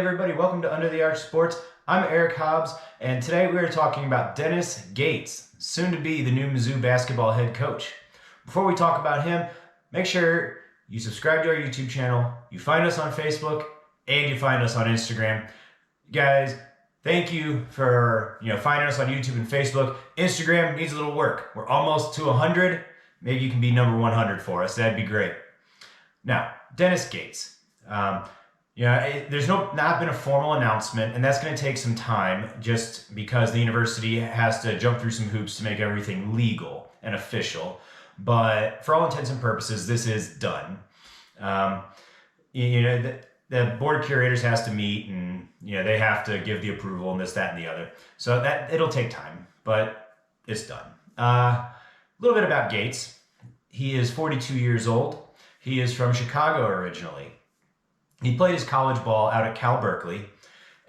everybody, welcome to Under the Arch Sports. I'm Eric Hobbs, and today we are talking about Dennis Gates, soon to be the new Mizzou basketball head coach. Before we talk about him, make sure you subscribe to our YouTube channel, you find us on Facebook, and you find us on Instagram. Guys, thank you for finding us on YouTube and Facebook. Instagram needs a little work. We're almost to 100. Maybe you can be number 100 for us. That'd be great. Now, Dennis Gates. There's not been a formal announcement, and that's going to take some time just because the university has to jump through some hoops to make everything legal and official. But for all intents and purposes, this is done. The board of curators has to meet, and they have to give the approval and this, that, and the other. So that it'll take time, but it's done. A little bit about Gates. He is 42 years old. He is from Chicago originally. He played his college ball out at Cal Berkeley,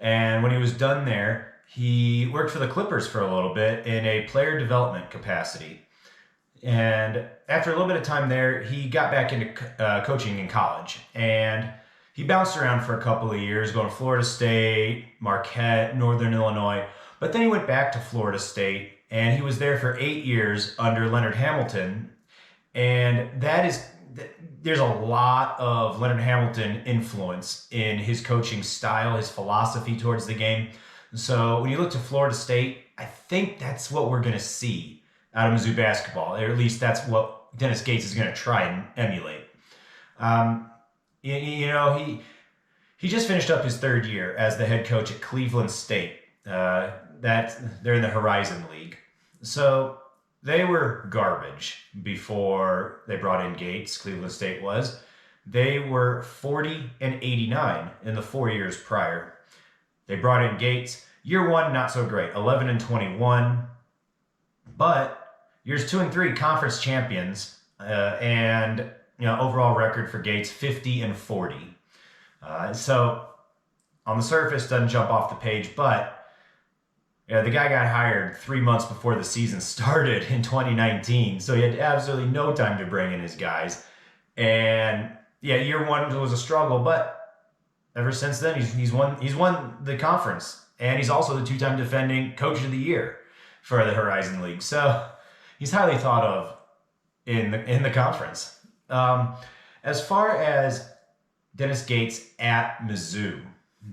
and when he was done there, he worked for the Clippers for a little bit in a player development capacity. And after a little bit of time there, he got back into coaching in college, and he bounced around for a couple of years, going to Florida State, Marquette, Northern Illinois, but then he went back to Florida State, and he was there for 8 years under Leonard Hamilton, and there's a lot of Leonard Hamilton influence in his coaching style, his philosophy towards the game. So when you look to Florida State, I think that's what we're going to see out of Mizzou basketball, or at least that's what Dennis Gates is going to try and emulate. He just finished up his third year as the head coach at Cleveland State. They're in the Horizon League. So they were garbage before they brought in Gates. Cleveland State was. They were 40-89 in the 4 years prior. They brought in Gates. Year one, not so great, 11-21. But years 2 and 3, conference champions, and overall record for Gates 50-40. So on the surface, doesn't jump off the page, but the guy got hired 3 months before the season started in 2019, so he had absolutely no time to bring in his guys. And year one was a struggle, but ever since then he's won the conference, and he's also the 2-time defending Coach of the Year for the Horizon League. So he's highly thought of in the conference. As far as Dennis Gates at Mizzou,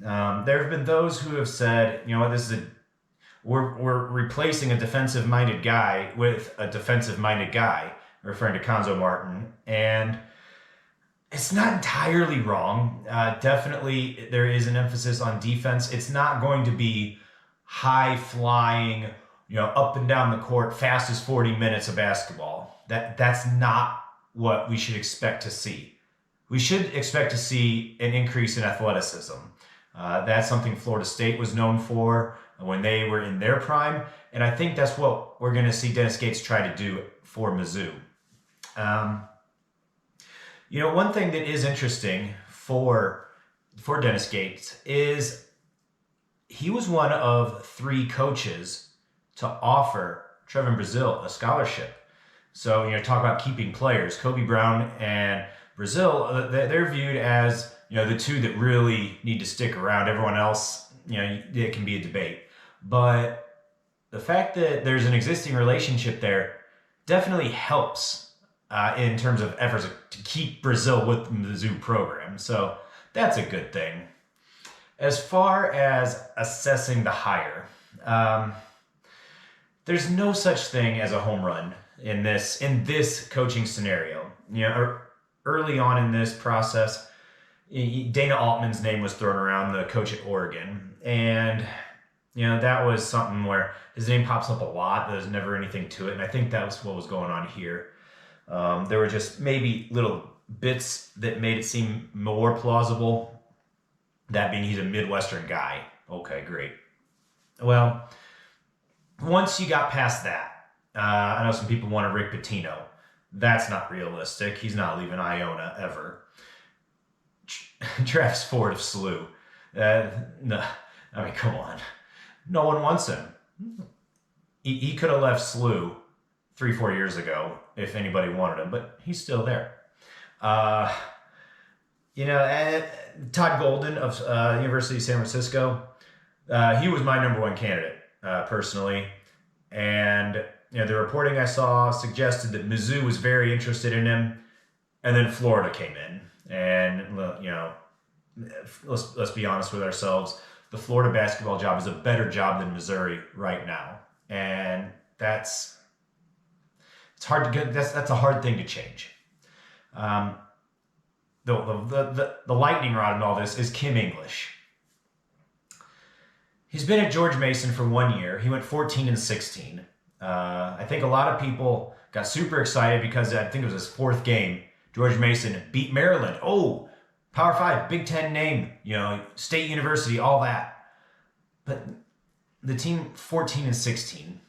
there have been those who have said, this is we're replacing a defensive-minded guy with a defensive-minded guy, referring to Konzo Martin, and it's not entirely wrong. Definitely, there is an emphasis on defense. It's not going to be high-flying, up and down the court, fastest 40 minutes of basketball. That's not what we should expect to see. We should expect to see an increase in athleticism. That's something Florida State was known for when they were in their prime, and I think that's what we're going to see Dennis Gates try to do for Mizzou. One thing that is interesting for Dennis Gates is he was one of 3 coaches to offer Trevor Brazile a scholarship. So, talk about keeping players. Kobe Brown and Brazile, they're viewed as, the 2 that really need to stick around. Everyone else, it can be a debate. But the fact that there's an existing relationship there definitely helps in terms of efforts to keep Brazile with the Mizzou program. So that's a good thing. As far as assessing the hire, there's no such thing as a home run in this coaching scenario. Early on in this process, Dana Altman's name was thrown around, the coach at Oregon, and that was something where his name pops up a lot. There's never anything to it, and I think that was what was going on here. There were just maybe little bits that made it seem more plausible. That being, he's a Midwestern guy. Okay, great. Well, once you got past that, I know some people want a Rick Pitino. That's not realistic. He's not leaving Iona ever. Travis Ford of SLU. No, I mean, come on. No one wants him. He could have left SLU 3-4 years ago if anybody wanted him, but he's still there. Todd Golden of University of San Francisco, he was my number one candidate personally. And the reporting I saw suggested that Mizzou was very interested in him, and then Florida came in. And let's be honest with ourselves. The Florida basketball job is a better job than Missouri right now, and it's hard to get. That's a hard thing to change. The lightning rod in all this is Kim English. He's been at George Mason for 1 year. He went 14-16. I think a lot of people got super excited because I think it was his fourth game. George Mason beat Maryland. Oh, Power 5, Big Ten name, State University, all that. But the team 14-16,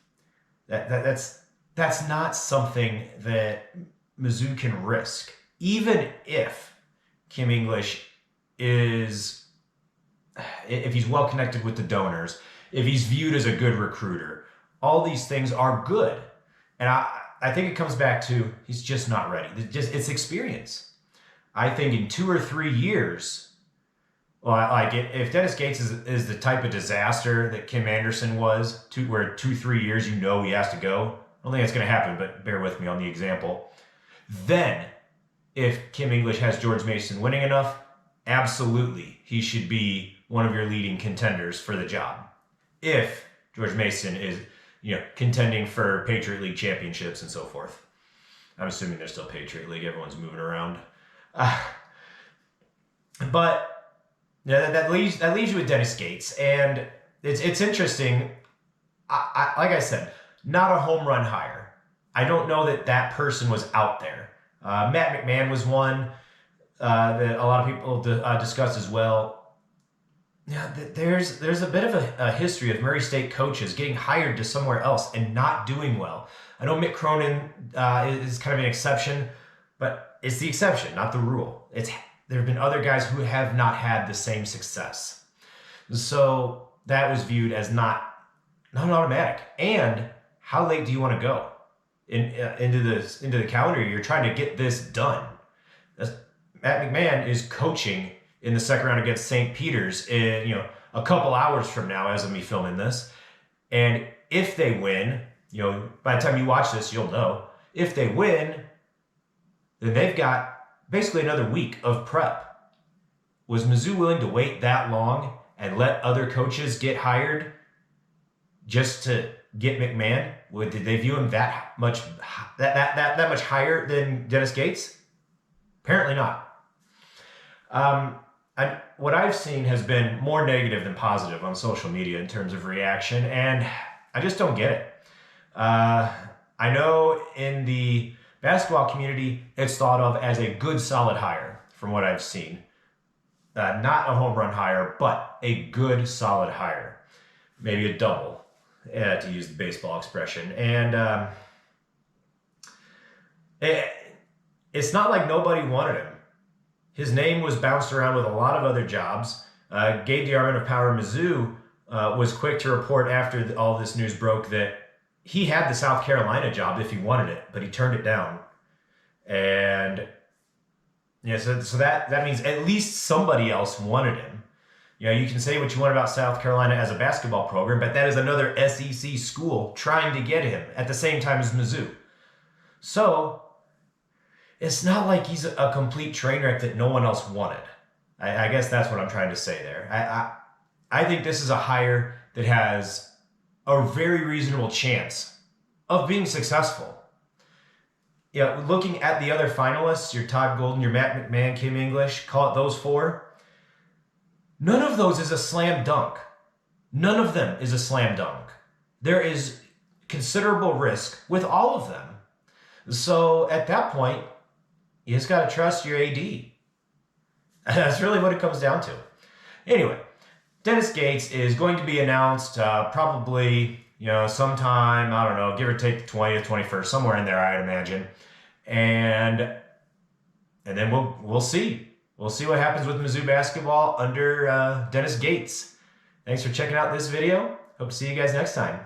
that's not something that Mizzou can risk. Even if Kim English if he's well connected with the donors, if he's viewed as a good recruiter, all these things are good. And I think it comes back to he's just not ready. It's experience. I think in 2 or 3 years, if Dennis Gates is the type of disaster that Kim Anderson was, where 2-3 years he has to go, I don't think that's going to happen, but bear with me on the example. Then, if Kim English has George Mason winning enough, absolutely, he should be one of your leading contenders for the job. If George Mason is, contending for Patriot League championships and so forth. I'm assuming they're still Patriot League. Everyone's moving around. But that leaves you with Dennis Gates, and it's interesting. Like I said, not a home run hire. I don't know that person was out there. Matt McMahon was one that a lot of people discussed as well. Yeah, there's a bit of a history of Murray State coaches getting hired to somewhere else and not doing well. I know Mick Cronin is kind of an exception, but it's the exception, not the rule. There have been other guys who have not had the same success. So that was viewed as not automatic. And how late do you want to go into the calendar year? You're trying to get this done. Matt McMahon is coaching in the second round against St. Peter's in a couple hours from now as of me filming this. And if they win, by the time you watch this, you'll know. If they win, then they've got basically another week of prep. Was Mizzou willing to wait that long and let other coaches get hired just to get McMahon? Did they view him that much higher than Dennis Gates? Apparently not. What I've seen has been more negative than positive on social media in terms of reaction, and I just don't get it. I know in the basketball community, it's thought of as a good, solid hire from what I've seen. Not a home run hire, but a good, solid hire. Maybe a double, to use the baseball expression. And it's not like nobody wanted him. His name was bounced around with a lot of other jobs. Gabe DeArmond of Power Mizzou was quick to report after all this news broke that he had the South Carolina job if he wanted it, but he turned it down. And so that means at least somebody else wanted him. You can say what you want about South Carolina as a basketball program, but that is another SEC school trying to get him at the same time as Mizzou. So it's not like he's a complete train wreck that no one else wanted. I guess that's what I'm trying to say there. I think this is a hire that has a very reasonable chance of being successful. Looking at the other finalists, your Todd Golden, your Matt McMahon, Kim English, call it those four, none of those is a slam dunk. None of them is a slam dunk. There is considerable risk with all of them. So at that point, you just got to trust your AD. That's really what it comes down to. Anyway, Dennis Gates is going to be announced probably, sometime, I don't know, give or take the 20th, 21st, somewhere in there, I'd imagine. And then we'll see. We'll see what happens with Mizzou basketball under Dennis Gates. Thanks for checking out this video. Hope to see you guys next time.